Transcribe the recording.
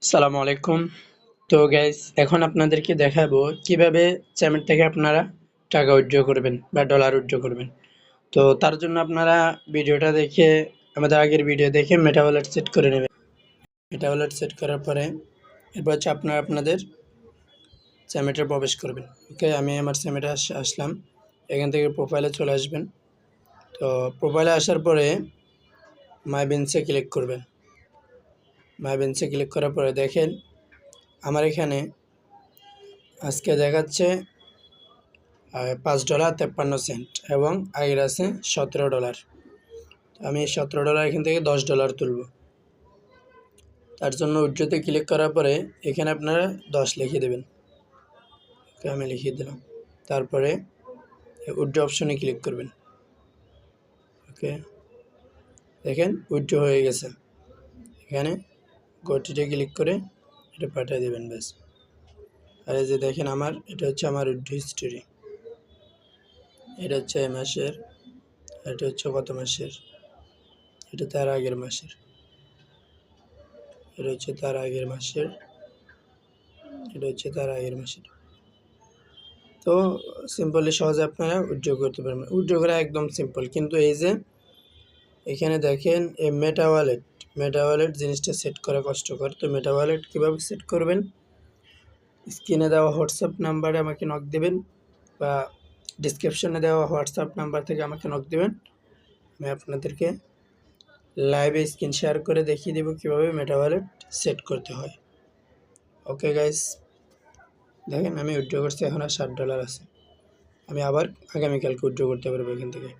আসসালামু আলাইকুম। তো গাইস এখন আপনাদেরকে দেখাবো কিভাবে চ্যামেট থেকে আপনারা টাকা উইথড্র করবেন বা ডলার উইথড্র করবেন। তো তার জন্য আপনারা ভিডিওটা দেখে আমাদের আগের ভিডিও দেখে মেটা ওয়ালেট সেট করে নেবেন। মেটা ওয়ালেট সেট করার পরে এরপর হচ্ছে আপনারা আপনাদের চ্যামেটে প্রবেশ করবেন। ওকে, আমি আমার চ্যামেটে আসলাম। এখান থেকে প্রোফাইলে চলে আসবেন। তো প্রোফাইলে আসার পরে মাই বেঞ্চে ক্লিক করবেন। মাই বেঞ্চে ক্লিক করার পরে দেখেন আমার এখানে আজকে দেখাচ্ছে $5.53 এবং আগের আছে $17। আমি $17 এখান থেকে $10 তুলব। তার জন্য উইথড্রোতে ক্লিক করার পরে এখানে আপনারা 10 লিখে দেবেন। ওকে, আমি লিখে দিলাম। তারপরে উইথড্রো অপশনে ক্লিক করবেন। ওকে, দেখেন উইথড্রো হয়ে গেছে। এখানে গটিতে ক্লিক করে এটা পাঠিয়ে দেবেন ব্যাস। আর এই যে দেখেন এটা হচ্ছে আমার উইথড্রো হিস্টোরি। এটা হচ্ছে এই মাসের, এটা হচ্ছে গত মাসের, এটা তার আগের মাসের, এটা হচ্ছে তার আগের মাসের, এটা হচ্ছে তার আগের মাসের। তো সিম্পলি সহজে আপনারা উইথড্র করতে পারবেন। উইথড্র করা একদম সিম্পল, কিন্তু এই যে এখানে দেখেন এই মেটা ওয়ালেট জিনিসটা সেট করা কষ্টকর। তো মেটা ওয়ালেট কীভাবে সেট করবেন, স্ক্রিনে দেওয়া হোয়াটসঅ্যাপ নাম্বারে আমাকে নক দেবেন বা ডিসক্রিপশনে দেওয়া হোয়াটসঅ্যাপ নাম্বার থেকে আমাকে নক দেবেন। আমি আপনাদেরকে লাইভে স্ক্রিন শেয়ার করে দেখিয়ে দেবো কীভাবে মেটা ওয়ালেট সেট করতে হয়। ওকে গাইস, দেখেন আমি উইথড্র করছি, এখন আর $60 আছে। আমি আবার আগামীকালকে উইথড্র করতে পারবো এখান থেকে।